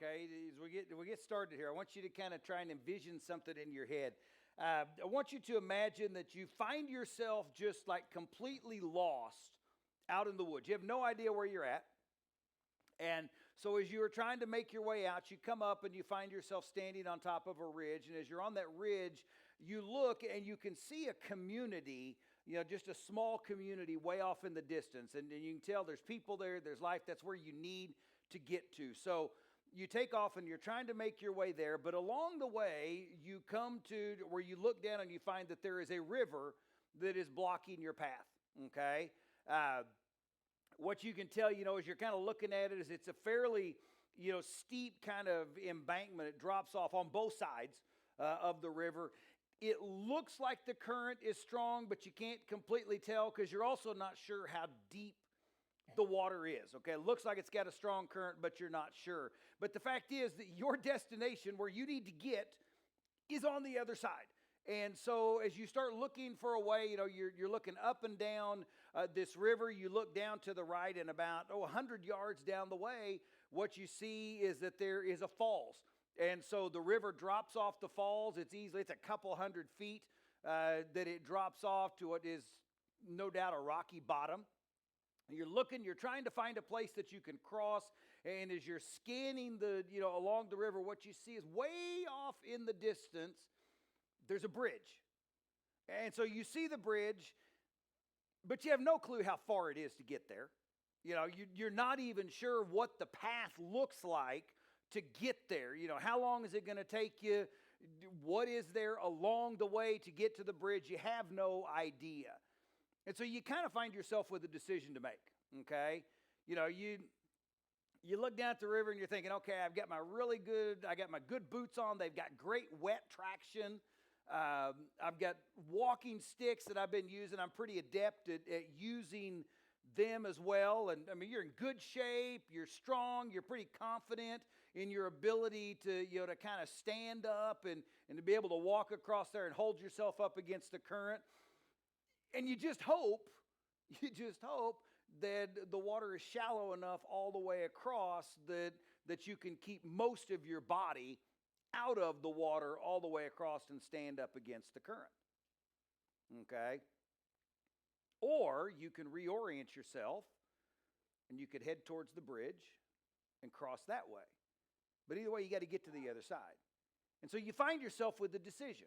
okay? As we get started here, I want you to kind of try and envision something in your head. I want you to imagine that you find yourself just like completely lost out in the woods. You have no idea where you're at. And so as you are trying to make your way out, you come up and you find yourself standing on top of a ridge. And as you're on that ridge, you look and you can see a community, just a small community way off in the distance. And you can tell there's people there, there's life. That's where you need to get to. So you take off and you're trying to make your way there. But along the way, you come to where you look down and you find that there is a river that is blocking your path, okay? What you can tell, as you're kind of looking at it, is it's a fairly, steep kind of embankment. It drops off on both sides of the river. It looks like the current is strong, but you can't completely tell because you're also not sure how deep the water is, okay? It looks like it's got a strong current, but you're not sure. But the fact is that your destination, where you need to get, is on the other side. And so as you start looking for a way, you're looking up and down this river. You look down to the right, and about 100 yards down the way, what you see is that there is a falls. And so the river drops off the falls. It's a couple hundred feet that it drops off to what is no doubt a rocky bottom. And you're trying to find a place that you can cross. And as you're scanning along the river, what you see is way off in the distance, there's a bridge. And so you see the bridge, but you have no clue how far it is to get there. You're not even sure what the path looks like to get there. How long is it going to take you? What is there along the way to get to the bridge? You have no idea. And so you kind of find yourself with a decision to make, okay? You look down at the river and you're thinking, okay, I got my good boots on. They've got great wet traction. I've got walking sticks that I've been using. I'm pretty adept at using them as well. And you're in good shape. You're strong. You're pretty confident in your ability to, to kind of stand up and to be able to walk across there and hold yourself up against the current. And you just hope that the water is shallow enough all the way across that you can keep most of your body out of the water all the way across and stand up against the current. Okay? Or you can reorient yourself and you could head towards the bridge and cross that way. But either way, you got to get to the other side. And so you find yourself with a decision.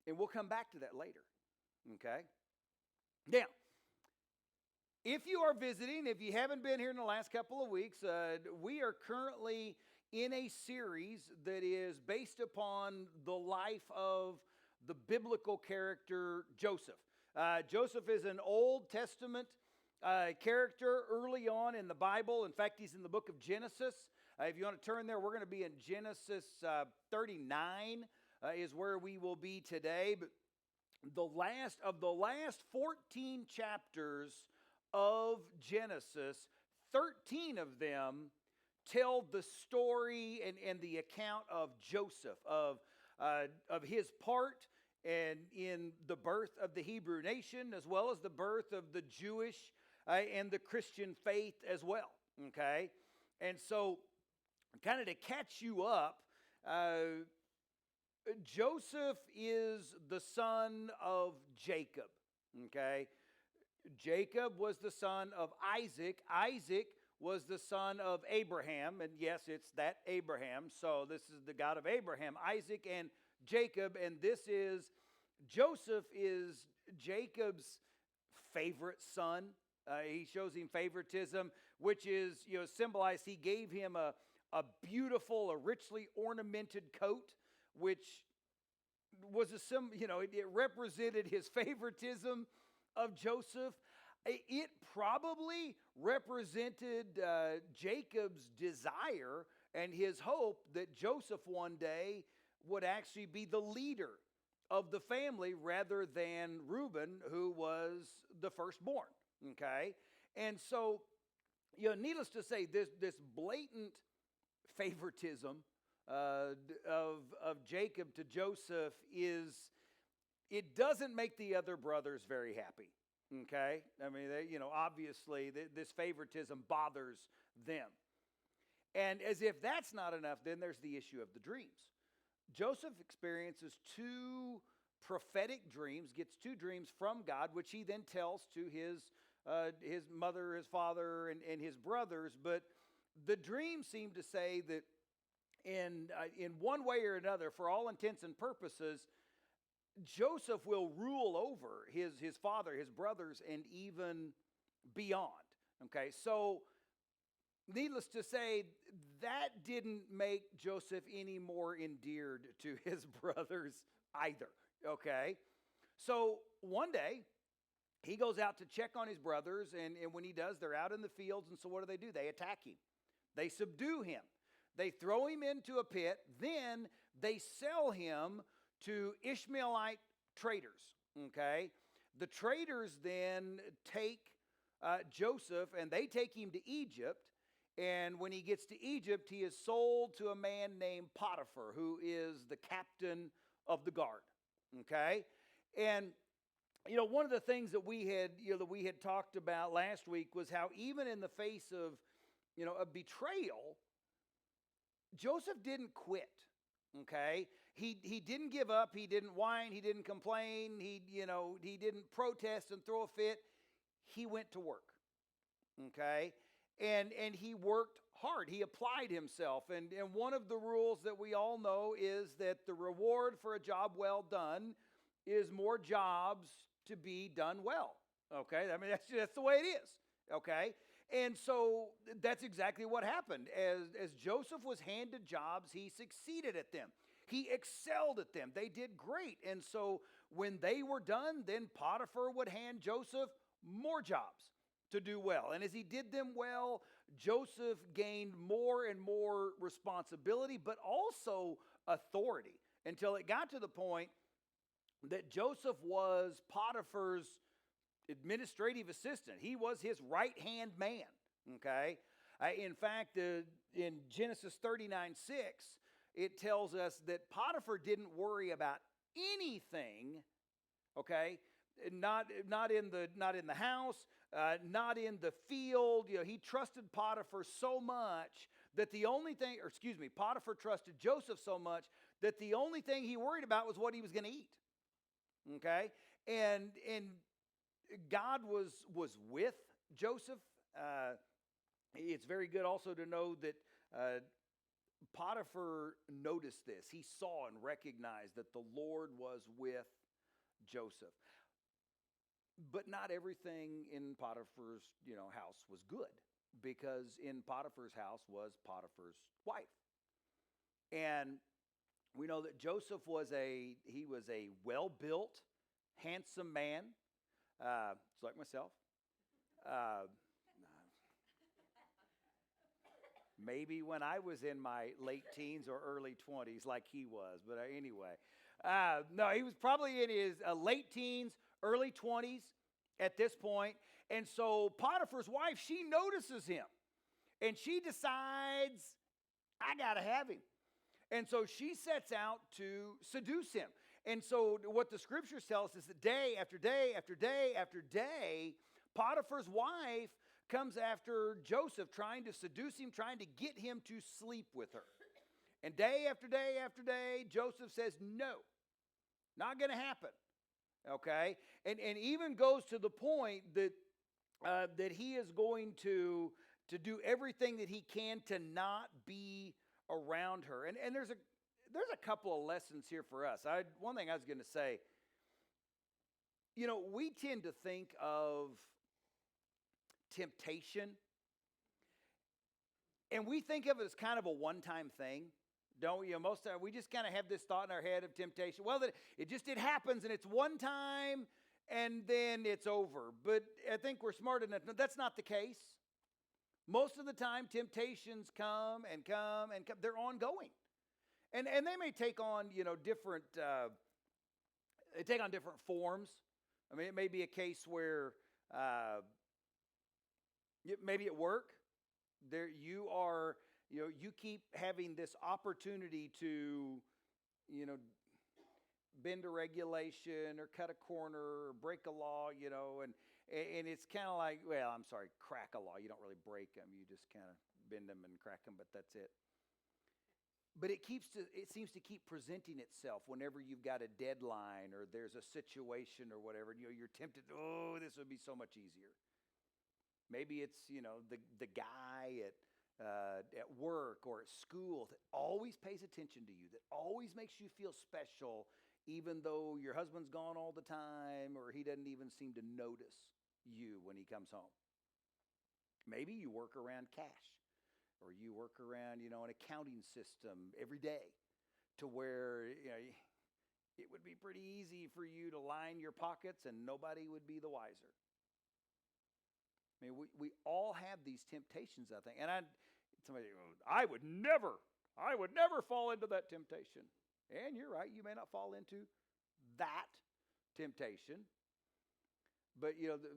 And we'll come back to that later. Okay? Now, if you are visiting, if you haven't been here in the last couple of weeks, we are currently in a series that is based upon the life of the biblical character Joseph. Joseph is an Old Testament character early on in the Bible. In fact, he's in the book of Genesis. If you want to turn there, we're going to be in Genesis 39 is where we will be today. But the last 14 chapters of Genesis, 13 of them tell the story and the account of Joseph, of his part and in the birth of the Hebrew nation, as well as the birth of the Jewish and the Christian faith as well. Okay? And so, kind of to catch you up, Joseph is the son of Jacob. Okay? Jacob was the son of Isaac. Isaac was the son of Abraham, and yes, it's that Abraham. So this is the God of Abraham, Isaac, and Jacob, and Joseph is Jacob's favorite son. He shows him favoritism, which is, symbolized. He gave him a beautiful, a richly ornamented coat, which was it represented his favoritism of Joseph. It probably represented Jacob's desire and his hope that Joseph one day would actually be the leader of the family rather than Reuben, who was the firstborn. Okay? And so, needless to say, this blatant favoritism of Jacob to Joseph it doesn't make the other brothers very happy. Okay? Obviously, this favoritism bothers them. And as if that's not enough, then there's the issue of the dreams. Joseph experiences two prophetic dreams, gets two dreams from God, which he then tells to his mother, his father, and his brothers. But the dreams seem to say that in one way or another, for all intents and purposes, Joseph will rule over his father, his brothers, and even beyond. Okay, so needless to say, that didn't make Joseph any more endeared to his brothers either. Okay, so one day he goes out to check on his brothers, and when he does, they're out in the fields, and so what do? They attack him. They subdue him. They throw him into a pit. Then they sell him to Ishmaelite traders. Okay, the traders then take Joseph, and they take him to Egypt. And when he gets to Egypt, he is sold to a man named Potiphar, who is the captain of the guard. Okay, and one of the things that we had talked about last week was how even in the face of a betrayal, Joseph didn't quit. Okay, he didn't give up. He didn't whine. He didn't complain. He didn't protest and throw a fit. He went to work. Okay, and he worked hard. He applied himself. And one of the rules that we all know is that the reward for a job well done is more jobs to be done well. Okay, I mean that's the way it is. Okay. And so that's exactly what happened. As Joseph was handed jobs, he succeeded at them. He excelled at them. They did great. And so when they were done, then Potiphar would hand Joseph more jobs to do well. And as he did them well, Joseph gained more and more responsibility, but also authority, until it got to the point that Joseph was Potiphar's administrative assistant. He was his right-hand man, okay? In fact, in Genesis 39:6, it tells us that Potiphar didn't worry about anything, okay? Not in the house, not in the field. He trusted Potiphar so much that Potiphar trusted Joseph so much that the only thing he worried about was what he was going to eat, okay? And God was with Joseph. It's very good also to know that Potiphar noticed this. He saw and recognized that the Lord was with Joseph. But not everything in Potiphar's house was good, because in Potiphar's house was Potiphar's wife. And we know that Joseph was a well-built, handsome man. It's like myself. Maybe when I was in my late teens or early 20s like he was. But anyway. No, he was probably in his late teens, early 20s at this point. And so Potiphar's wife, she notices him. And she decides, I got to have him. And so she sets out to seduce him. And so what the scriptures tell us is that day after day after day after day, Potiphar's wife comes after Joseph, trying to seduce him, trying to get him to sleep with her. And day after day after day, Joseph says, no, not going to happen. Okay? And even goes to the point that he is going to do everything that he can to not be around her. And there's a couple of lessons here for us. One thing I was going to say, we tend to think of temptation, and we think of it as kind of a one-time thing, don't we? Most of the time, we just kind of have this thought in our head of temptation. Well, it happens, and it's one time, and then it's over. But I think we're smart enough. No, that's not the case. Most of the time, temptations come and come and come. They're ongoing. And they may take on, different, they take on different forms. I mean, it may be a case where maybe at work, you keep having this opportunity to, bend a regulation or cut a corner or break a law, And it's kind of like, well, I'm sorry, crack a law. You don't really break them. You just kind of bend them and crack them, but that's it. But it seems to keep presenting itself whenever you've got a deadline or there's a situation or whatever. You're tempted, oh, this would be so much easier. Maybe it's, the guy at work or at school that always pays attention to you, that always makes you feel special, even though your husband's gone all the time or he doesn't even seem to notice you when he comes home. Maybe you work around cash. Or you work around, an accounting system every day to where, it would be pretty easy for you to line your pockets and nobody would be the wiser. I mean, we all have these temptations, I think. And somebody goes, I would never fall into that temptation. And you're right, you may not fall into that temptation. But,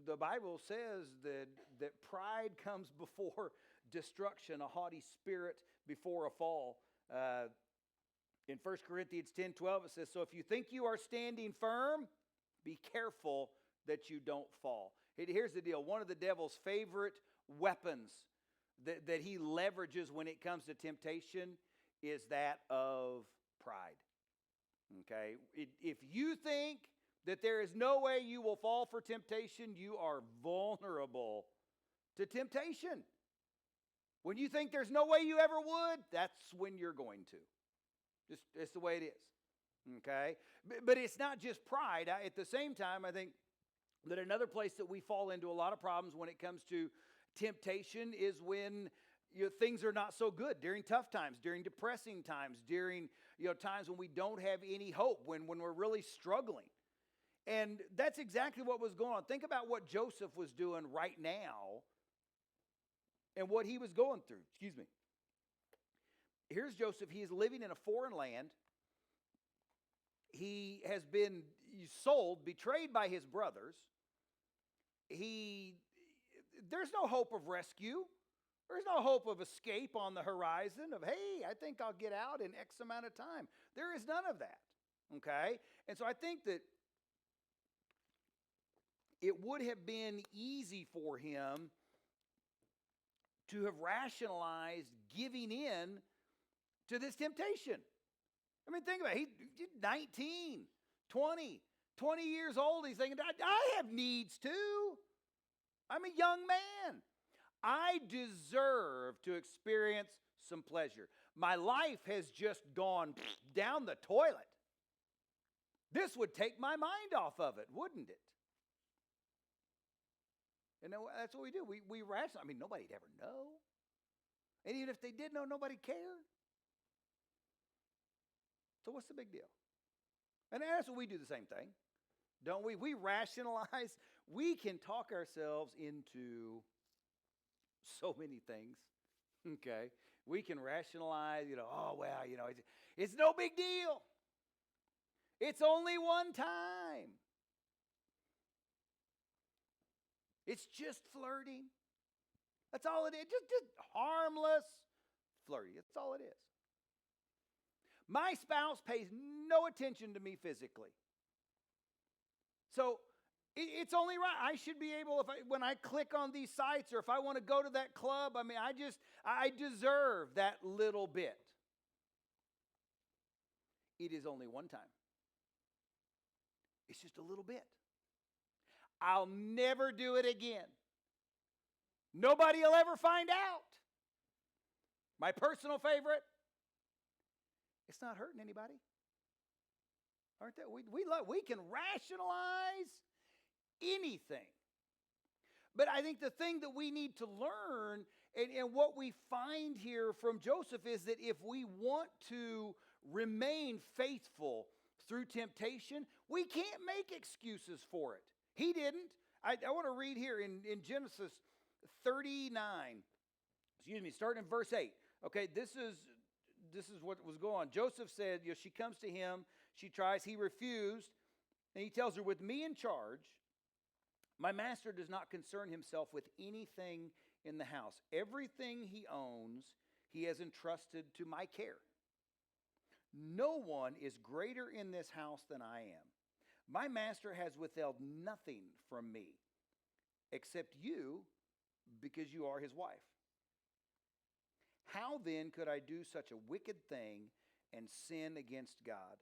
the Bible says that pride comes before destruction, a haughty spirit before a fall. In 1 Corinthians 10:12, it says, so if you think you are standing firm, be careful that you don't fall. Here's the deal. One of the devil's favorite weapons that he leverages when it comes to temptation is that of pride. Okay? If you think that there is no way you will fall for temptation, you are vulnerable to temptation. When you think there's no way you ever would, that's when you're going to. It's the way it is. Okay? But it's not just pride. At the same time, I think that another place that we fall into a lot of problems when it comes to temptation is when things are not so good, during tough times, during depressing times, during times when we don't have any hope, when we're really struggling. And that's exactly what was going on. Think about what Joseph was doing right now and what he was going through. Excuse me. Here's Joseph. He is living in a foreign land. He has been sold, betrayed by his brothers. There's no hope of rescue. There's no hope of escape on the horizon of, hey, I think I'll get out in X amount of time. There is none of that. Okay? And so I think that it would have been easy for him to have rationalized giving in to this temptation. I mean, think about it. He's 19, 20 years old. He's thinking, I have needs too. I'm a young man. I deserve to experience some pleasure. My life has just gone down the toilet. This would take my mind off of it, wouldn't it? And that's what we do. We rationalize. I mean, nobody'd ever know. And even if they did know, nobody cared. So what's the big deal? And that's what we do, the same thing, don't we? We rationalize. We can talk ourselves into so many things, okay? We can rationalize, oh, well, it's no big deal. It's only one time. It's just flirting. That's all it is. Just harmless flirting. That's all it is. My spouse pays no attention to me physically. So it's only right. I should be able, when I click on these sites or if I want to go to that club, I mean, I deserve that little bit. It is only one time. It's just a little bit. I'll never do it again. Nobody will ever find out. My personal favorite, it's not hurting anybody. Aren't that? We can rationalize anything. But I think the thing that we need to learn, and what we find here from Joseph, is that if we want to remain faithful through temptation, we can't make excuses for it. He didn't. I want to read here in Genesis 39. Starting in verse 8. Okay, this is what was going on. Joseph said, she comes to him, she tries, he refused, and he tells her, with me in charge, my master does not concern himself with anything in the house. Everything he owns, he has entrusted to my care. No one is greater in this house than I am. My master has withheld nothing from me. except you, because you are his wife. How then could I do such a wicked thing and sin against God?"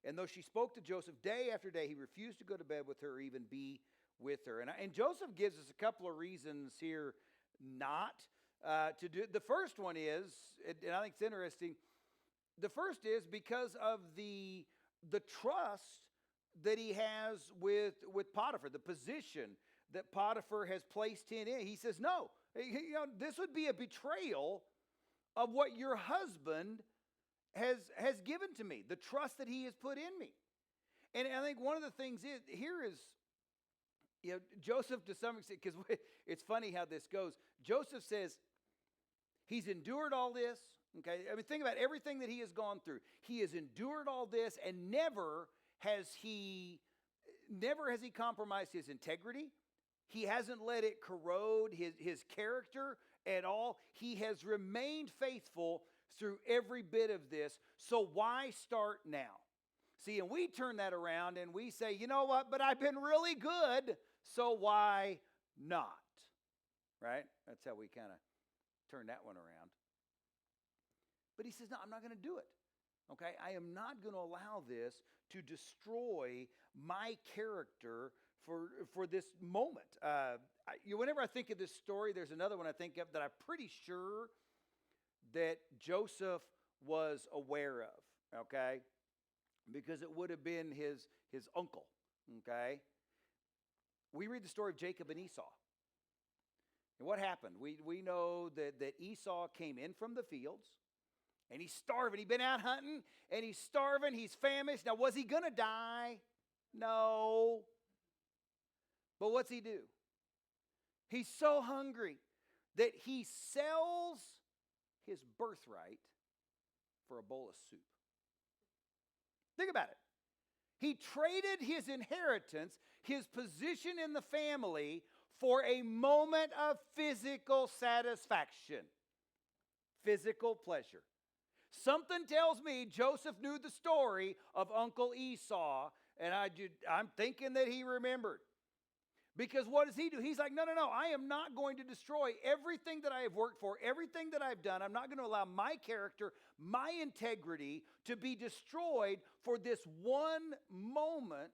And though she spoke to Joseph day after day, he refused to go to bed with her or even be with her. And Joseph gives us a couple of reasons here not to do it. The first one is, and I think it's interesting, the first is because of the trust that he has with Potiphar, the position that Potiphar has placed him in. He says, no, this would be a betrayal of what your husband has given to me, the trust that he has put in me. And I think one of the things is, Joseph to some extent, because it's funny how this goes. Joseph says he's endured all this, okay? I mean, think about everything that he has gone through. He has endured all this, and never has he compromised his integrity. He hasn't let it corrode his character at all. He has remained faithful through every bit of this. So why start now? See, and we turn that around and we say, you know what, but I've been really good, so why not? Right? That's how we kind of turn that one around. But he says, no, I'm not going to do it. Okay? I am not going to allow this to destroy my character for this moment. Whenever I think of this story, there's another one I think of that I'm pretty sure that Joseph was aware of, okay? Because it would have been his uncle, okay? We read the story of Jacob and Esau. And what happened? We know that Esau came in from the fields, and he's starving. He'd been out hunting, and he's starving. He's famished. Now, was he going to die? No. But what's he do? He's so hungry that he sells his birthright for a bowl of soup. Think about it. He traded his inheritance, his position in the family, for a moment of physical satisfaction, physical pleasure. Something tells me Joseph knew the story of Uncle Esau, and I'm thinking that he remembered. Because what does he do? He's like, no, I am not going to destroy everything that I have worked for, everything that I've done. I'm not going to allow my character, my integrity to be destroyed for this one moment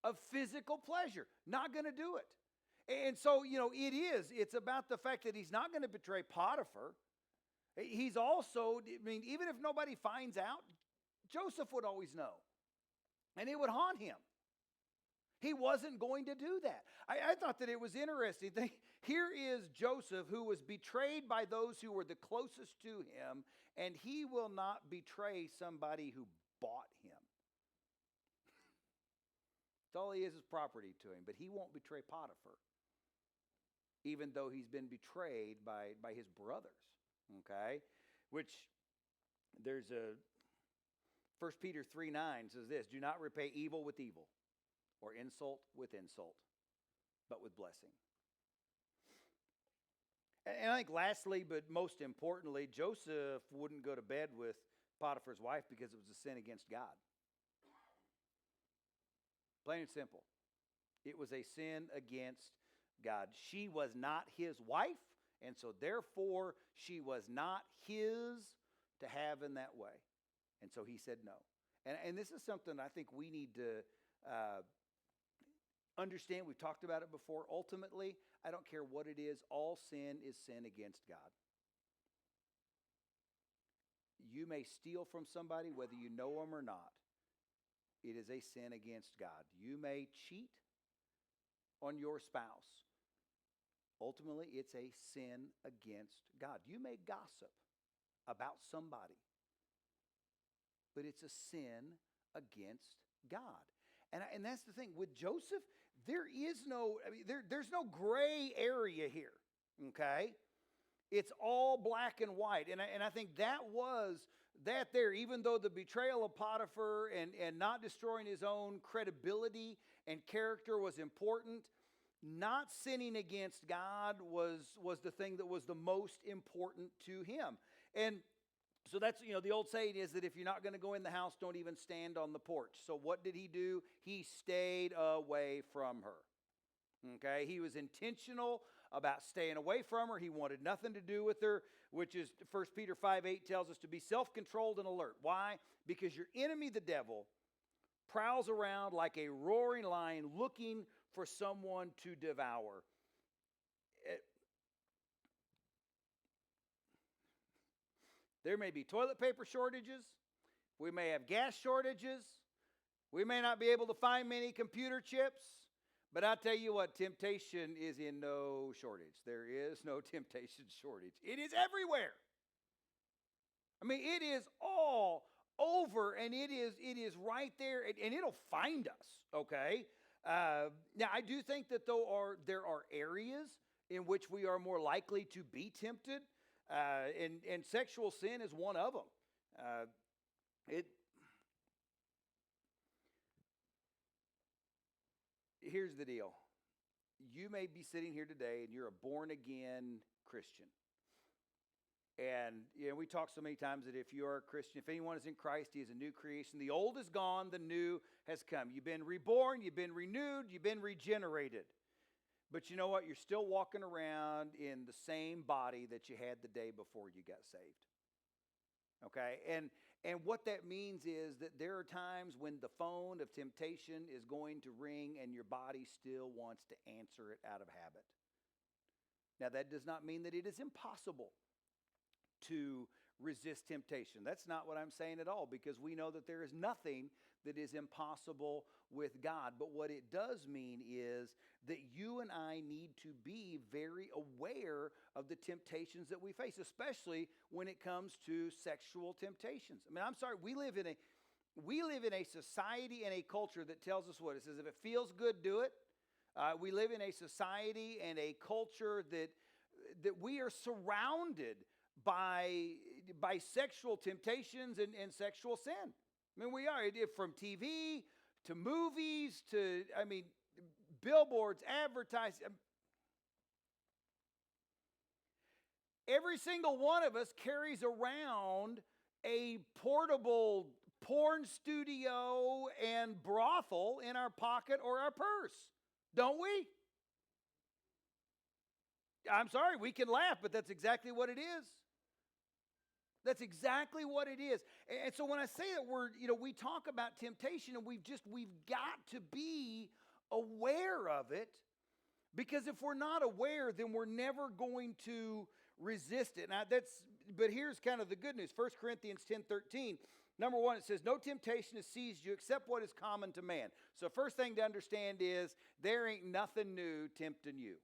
of physical pleasure. Not going to do it. And so, it's about the fact that he's not going to betray Potiphar. He's also, even if nobody finds out, Joseph would always know. And it would haunt him. He wasn't going to do that. I thought that it was interesting. Here is Joseph, who was betrayed by those who were the closest to him, and he will not betray somebody who bought him. It's all he is property to him, but he won't betray Potiphar, even though he's been betrayed by his brothers. Okay? Which there's 1 Peter 3:9 says this, "Do not repay evil with evil, or insult with insult, but with blessing." And I think lastly, but most importantly, Joseph wouldn't go to bed with Potiphar's wife because it was a sin against God. Plain and simple. It was a sin against God. She was not his wife, and so therefore she was not his to have in that way. And so he said no. And this is something I think we need to understand. We've talked about it before. Ultimately, I don't care what it is, all sin is sin against God. You may steal from somebody, whether you know them or not. It is a sin against God. You may cheat on your spouse. Ultimately, it's a sin against God. You may gossip about somebody, but it's a sin against God. And that's the thing. With Joseph, there's no gray area here, okay? It's all black and white. And I think that there, even though the betrayal of Potiphar and not destroying his own credibility and character was important, not sinning against God was the thing that was the most important to him. And so that's, the old saying is that if you're not going to go in the house, don't even stand on the porch. So what did he do? He stayed away from her. Okay, he was intentional about staying away from her. He wanted nothing to do with her, which is 1 Peter 5:8 tells us to be self-controlled and alert. Why? Because your enemy, the devil, prowls around like a roaring lion looking for someone to devour. There may be toilet paper shortages. We may have gas shortages. We may not be able to find many computer chips. But I tell you what, temptation is in no shortage. There is no temptation shortage. It is everywhere. I mean, it is all over, and it is right there, and it'll find us, okay? Now, I do think that there are areas in which we are more likely to be tempted, and sexual sin is one of them. Here's the deal. You may be sitting here today and you're a born-again Christian. And we talk so many times that if you are a Christian, if anyone is in Christ, he is a new creation. The old is gone, the new has come. You've been reborn, you've been renewed, you've been regenerated. But you know what? You're still walking around in the same body that you had the day before you got saved. Okay? And what that means is that there are times when the phone of temptation is going to ring and your body still wants to answer it out of habit. Now, that does not mean that it is impossible to resist temptation. That's not what I'm saying at all, because we know that there is nothing that is impossible with God. But what it does mean is that you and I need to be very aware of the temptations that we face, especially when it comes to sexual temptations. I mean, I'm sorry, we live in a society and a culture that tells us what? It says if it feels good, do it. We live in a society and a culture that we are surrounded by sexual temptations and sexual sin. I mean, we are, from TV to movies to, billboards, advertising. Every single one of us carries around a portable porn studio and brothel in our pocket or our purse, don't we? I'm sorry, we can laugh, but that's exactly what it is. That's exactly what it is. And so when I say that we talk about temptation, and we've got to be aware of it, because if we're not aware, then we're never going to resist it. Now but here's kind of the good news. 1 Corinthians 10:13. Number one, it says, no temptation has seized you except what is common to man. So first thing to understand is there ain't nothing new tempting you.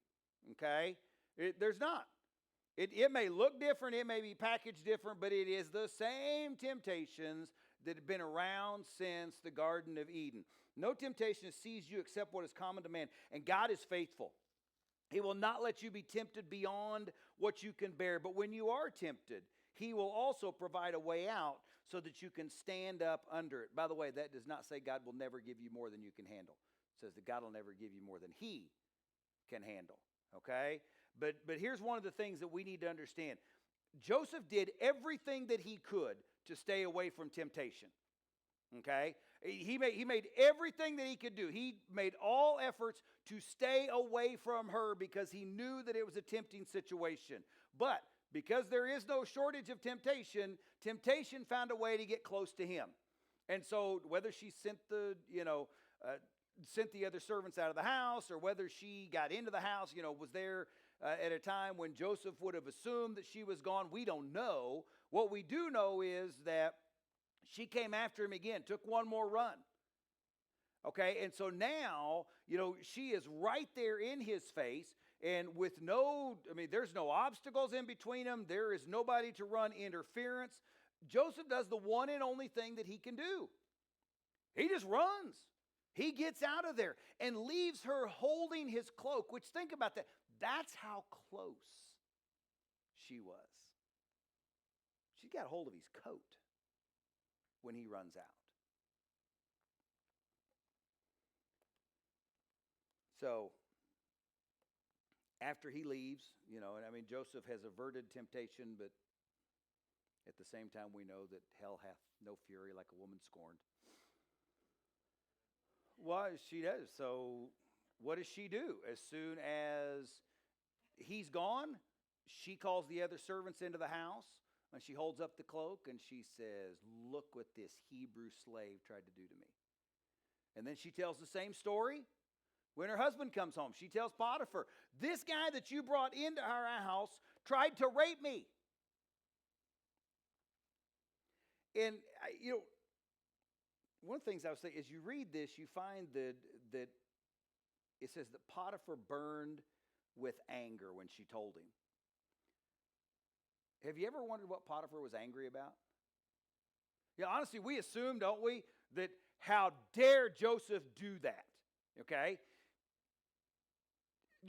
Okay? There's not. It may look different, it may be packaged different, but it is the same temptations that have been around since the Garden of Eden. No temptation has seized you except what is common to man, and God is faithful. He will not let you be tempted beyond what you can bear, but when you are tempted, he will also provide a way out so that you can stand up under it. By the way, that does not say God will never give you more than you can handle. It says that God will never give you more than he can handle, okay? But here's one of the things that we need to understand. Joseph did everything that he could to stay away from temptation. Okay? He made everything that he could do. He made all efforts to stay away from her because he knew that it was a tempting situation. But because there is no shortage of temptation, temptation found a way to get close to him. And so whether she sent the other servants out of the house, or whether she got into the house, was there at a time when Joseph would have assumed that she was gone, we don't know. What we do know is that she came after him again, took one more run. Okay, and so now, she is right there in his face, and with there's no obstacles in between them. There is nobody to run interference. Joseph does the one and only thing that he can do. He just runs. He gets out of there and leaves her holding his cloak, which, think about that. That's how close she was. She got a hold of his coat when he runs out. So, after he leaves, Joseph has averted temptation, but at the same time we know that hell hath no fury like a woman scorned. Well, she does. So what does she do? As soon as he's gone, she calls the other servants into the house, and she holds up the cloak, and she says, look what this Hebrew slave tried to do to me. And then she tells the same story when her husband comes home. She tells Potiphar, this guy that you brought into our house tried to rape me. And, one of the things I would say is you read this, you find that it says that Potiphar burned with anger when she told him. Have you ever wondered what Potiphar was angry about? Yeah, honestly, we assume, don't we, that how dare Joseph do that, okay?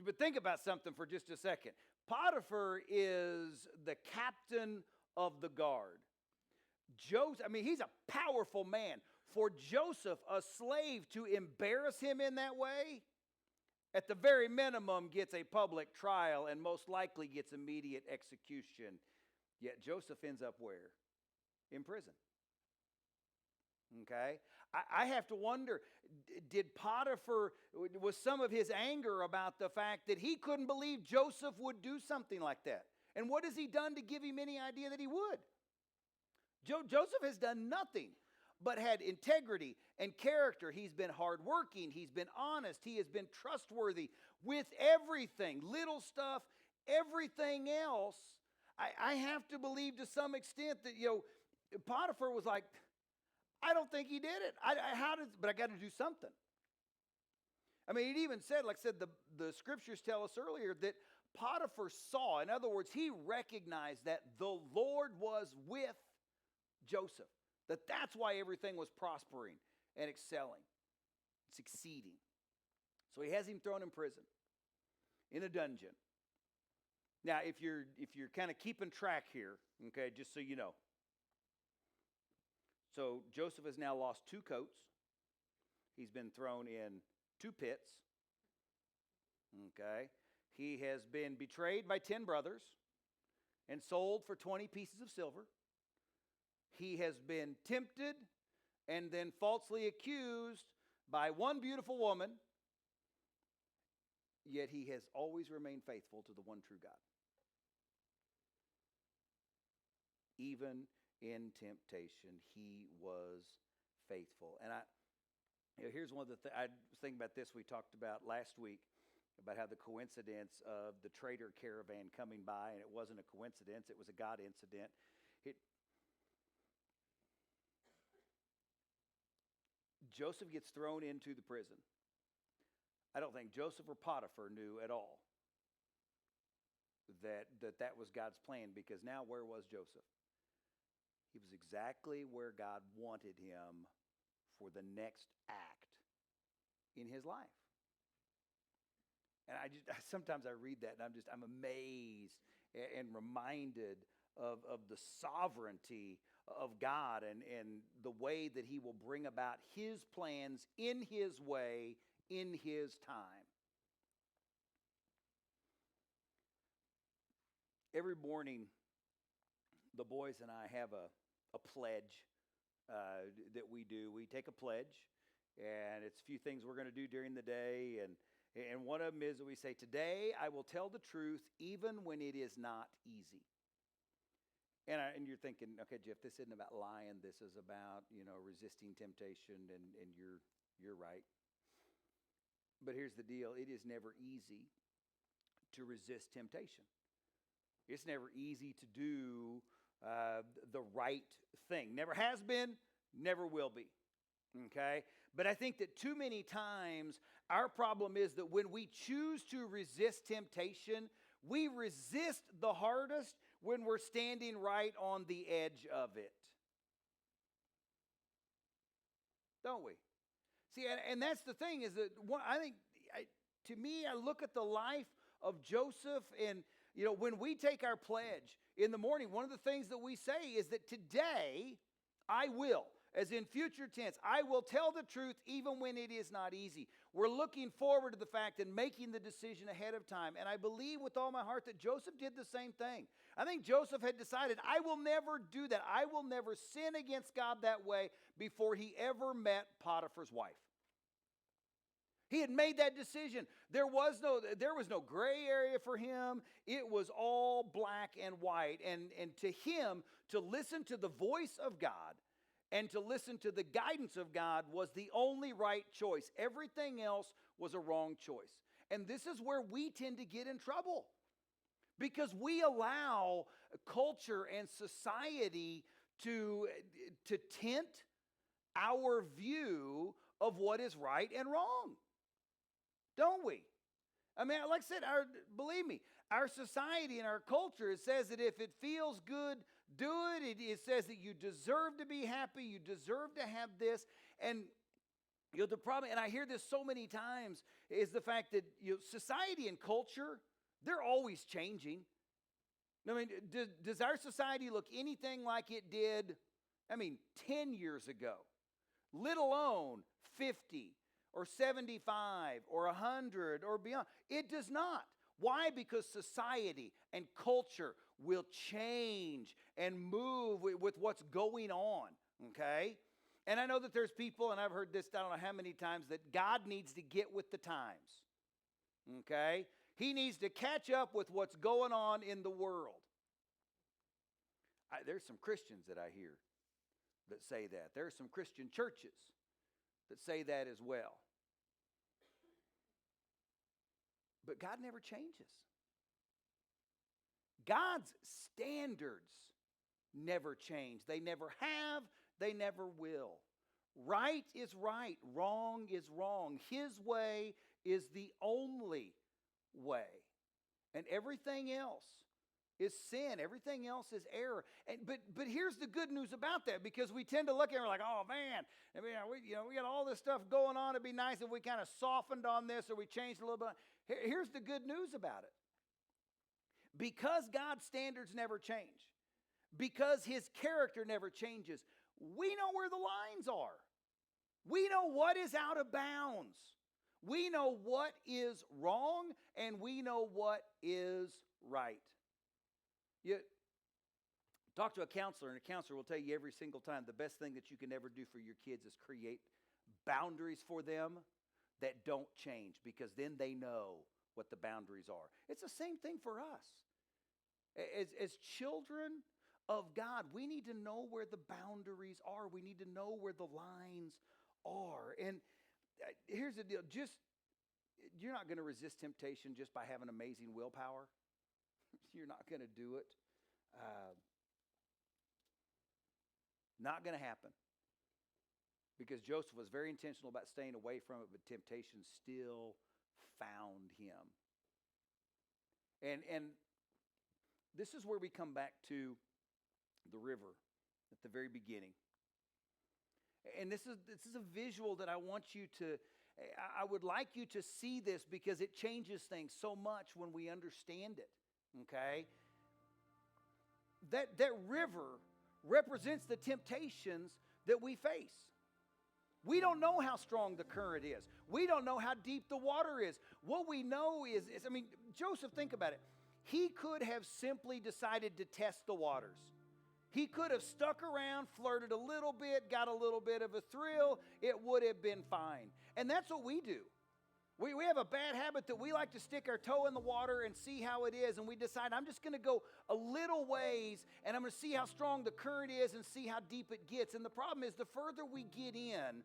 But think about something for just a second. Potiphar is the captain of the guard. He's a powerful man. For Joseph, a slave, to embarrass him in that way, at the very minimum gets a public trial and most likely gets immediate execution. Yet Joseph ends up where? In prison. Okay? I have to wonder, did Potiphar, was some of his anger about the fact that he couldn't believe Joseph would do something like that? And what has he done to give him any idea that he would? Joseph has done nothing but had integrity and character. He's been hardworking. He's been honest. He has been trustworthy with everything, little stuff, everything else. I have to believe to some extent that, Potiphar was like, I don't think he did it. But I got to do something. I mean, it even said, like I said, the scriptures tell us earlier that Potiphar saw, in other words, he recognized that the Lord was with Joseph. That's why everything was prospering and excelling, succeeding. So he has him thrown in prison, in a dungeon. Now, if you're kind of keeping track here, okay, just so you know. So Joseph has now lost 2 coats. He's been thrown in 2 pits. Okay. He has been betrayed by 10 brothers and sold for 20 pieces of silver. He has been tempted and then falsely accused by one beautiful woman, yet he has always remained faithful to the one true God. Even in temptation, he was faithful. And here's one of the things, I was thinking about this, we talked about last week, about how the coincidence of the trader caravan coming by, and it wasn't a coincidence, it was a God incident. Joseph gets thrown into the prison. I don't think Joseph or Potiphar knew at all that was God's plan, because now where was Joseph? He was exactly where God wanted him for the next act in his life. And sometimes I read that and I'm amazed and reminded of the sovereignty of God and the way that he will bring about his plans in his way, in his time. Every morning, the boys and I have a pledge that we do. We take a pledge, and it's a few things we're going to do during the day. And one of them is that we say, today I will tell the truth even when it is not easy. And you're thinking, okay, Jeff, this isn't about lying. This is about, resisting temptation, and you're right. But here's the deal. It is never easy to resist temptation. It's never easy to do the right thing. Never has been, never will be. Okay? But I think that too many times our problem is that when we choose to resist temptation, we resist the hardest when we're standing right on the edge of it. Don't we? See, and that's the thing, is that to me, I look at the life of Joseph, and, when we take our pledge in the morning, one of the things that we say is that today I will, as in future tense, I will tell the truth even when it is not easy. We're looking forward to the fact and making the decision ahead of time. And I believe with all my heart that Joseph did the same thing. I think Joseph had decided, I will never do that. I will never sin against God that way, before he ever met Potiphar's wife. He had made that decision. There was no gray area for him. It was all black and white. And to him, to listen to the voice of God and to listen to the guidance of God was the only right choice. Everything else was a wrong choice. And this is where we tend to get in trouble, because we allow culture and society to tint our view of what is right and wrong. Don't we? I mean, like I said, believe me, our society and our culture, it says that if it feels good, do it. It says that you deserve to be happy, you deserve to have this. And the problem, and I hear this so many times, is the fact that society and culture, they're always changing. I mean, does our society look anything like it did, 10 years ago, let alone 50 or 75 or 100 or beyond? It does not. Why? Because society and culture will change and move with what's going on, okay? And I know that there's people, and I've heard this I don't know how many times, that God needs to get with the times, okay? He needs to catch up with what's going on in the world. There's some Christians that I hear that say that. There are some Christian churches that say that as well. But God never changes. God's standards never change. They never have, they never will. Right is right, wrong is wrong. His way is the only way. And everything else is sin. Everything else is error. But here's the good news about that, because we tend to look at it and we're like, oh man, we got all this stuff going on. It'd be nice if we kind of softened on this or we changed a little bit. Here's the good news about it. Because God's standards never change, because his character never changes, we know where the lines are. We know what is out of bounds. We know what is wrong, and we know what is right. You talk to a counselor, and a counselor will tell you every single time the best thing that you can ever do for your kids is create boundaries for them that don't change, because then they know what the boundaries are. It's the same thing for us. As children of God, we need to know where the boundaries are. We need to know where the lines are. And here's the deal. You're not going to resist temptation just by having amazing willpower. You're not going to do it. Not going to happen. Because Joseph was very intentional about staying away from it, but temptation still found him. And this is where we come back to the river at the very beginning. And this is a visual that I would like you to see this, because it changes things so much when we understand it. Okay? That river represents the temptations that we face. We don't know how strong the current is. We don't know how deep the water is. What we know is Joseph, think about it. He could have simply decided to test the waters. He could have stuck around, flirted a little bit, got a little bit of a thrill. It would have been fine. And that's what we do. We have a bad habit that we like to stick our toe in the water and see how it is. And we decide, I'm just going to go a little ways, and I'm going to see how strong the current is and see how deep it gets. And the problem is, the further we get in,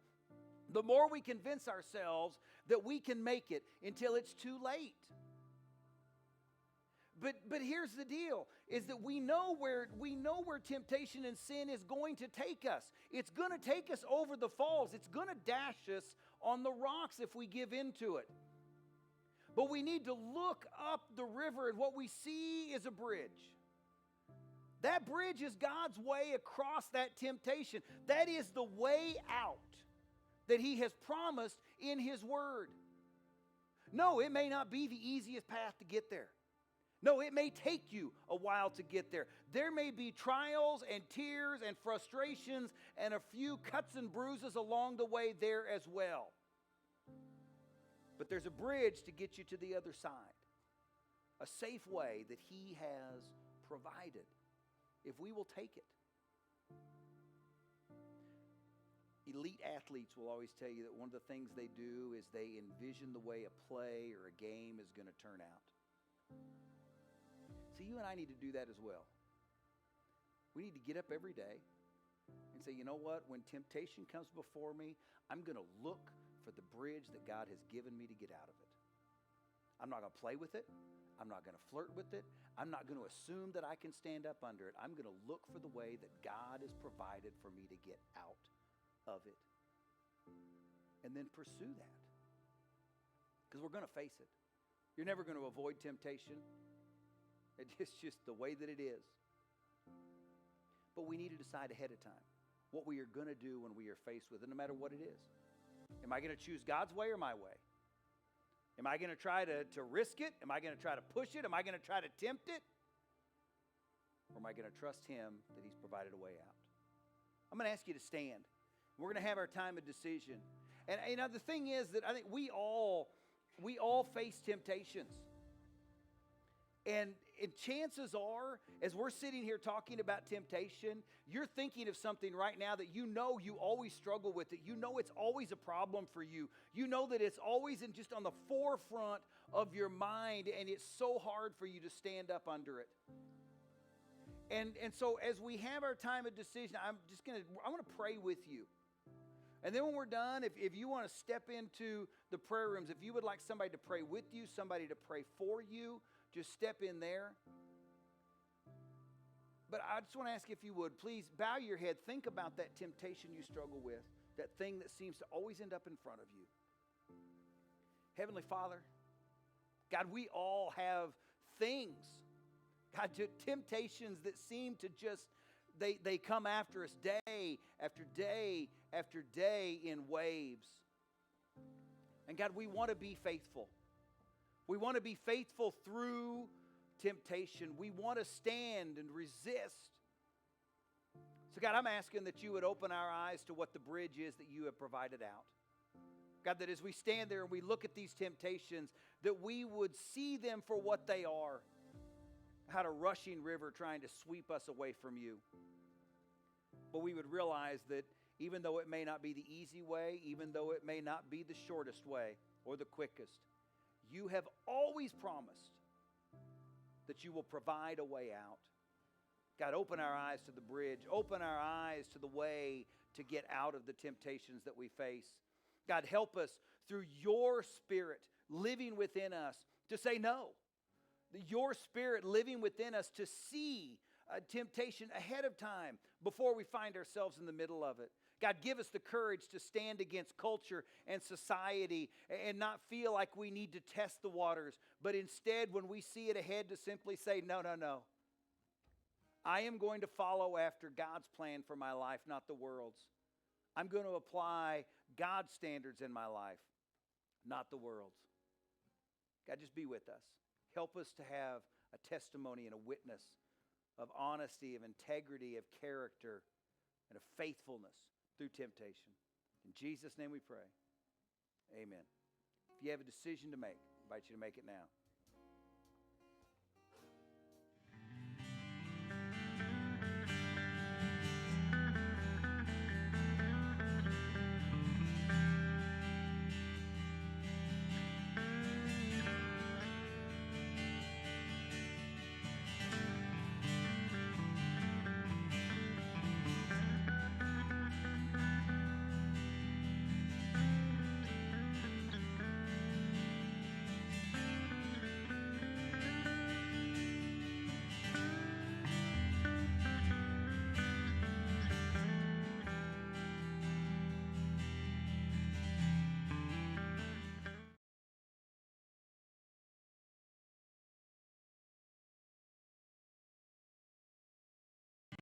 the more we convince ourselves that we can make it until it's too late. But here's the deal, is that we know where temptation and sin is going to take us. It's going to take us over the falls. It's going to dash us on the rocks if we give into it. But we need to look up the river, and what we see is a bridge. That bridge is God's way across that temptation. That is the way out that he has promised in his word. No, it may not be the easiest path to get there. No, it may take you a while to get there. There may be trials and tears and frustrations and a few cuts and bruises along the way there as well. But there's a bridge to get you to the other side. A safe way that he has provided, if we will take it. elite athletes will always tell you that one of the things they do is they envision the way a play or a game is going to turn out. So you and I need to do that as well. We need to get up every day and say, you know what? When temptation comes before me, I'm going to look for the bridge that God has given me to get out of it. I'm not going to play with it. I'm not going to flirt with it. I'm not going to assume that I can stand up under it. I'm going to look for the way that God has provided for me to get out of it. And then pursue that. Because we're going to face it. You're never going to avoid temptation. It's just the way that it is. But we need to decide ahead of time what we are going to do when we are faced with it, no matter what it is. Am I going to choose God's way or my way? Am I going to try to risk it? Am I going to try to push it? Am I going to try to tempt it? Or am I going to trust Him that He's provided a way out? I'm going to ask you to stand. We're going to have our time of decision. And you know, the thing is that I think we all face temptations. And chances are, as we're sitting here talking about temptation, you're thinking of something right now that you know you always struggle with it. You know it's always a problem for you. You know that it's always just on the forefront of your mind, and it's so hard for you to stand up under it. And so as we have our time of decision, I want to pray with you. And then when we're done, if you want to step into the prayer rooms, if you would like somebody to pray with you, somebody to pray for you, just step in there. But I just want to ask you if you would, please bow your head. Think about that temptation you struggle with, that thing that seems to always end up in front of you. Heavenly Father, God, we all have things, God, temptations that seem to just, they come after us day after day after day in waves. And God, we want to be faithful. We want to be faithful through temptation. We want to stand and resist. So God, I'm asking that you would open our eyes to what the bridge is that you have provided out. God, that as we stand there and we look at these temptations, that we would see them for what they are. Not a rushing river trying to sweep us away from you. But we would realize that even though it may not be the easy way, even though it may not be the shortest way or the quickest, you have always promised that you will provide a way out. God, open our eyes to the bridge. Open our eyes to the way to get out of the temptations that we face. God, help us through your Spirit living within us to say no. Your Spirit living within us to see a temptation ahead of time before we find ourselves in the middle of it. God, give us the courage to stand against culture and society and not feel like we need to test the waters, but instead, when we see it ahead, to simply say, no. I am going to follow after God's plan for my life, not the world's. I'm going to apply God's standards in my life, not the world's. God, just be with us. Help us to have a testimony and a witness of honesty, of integrity, of character, and of faithfulness through temptation. In Jesus' name we pray. Amen. If you have a decision to make, I invite you to make it now.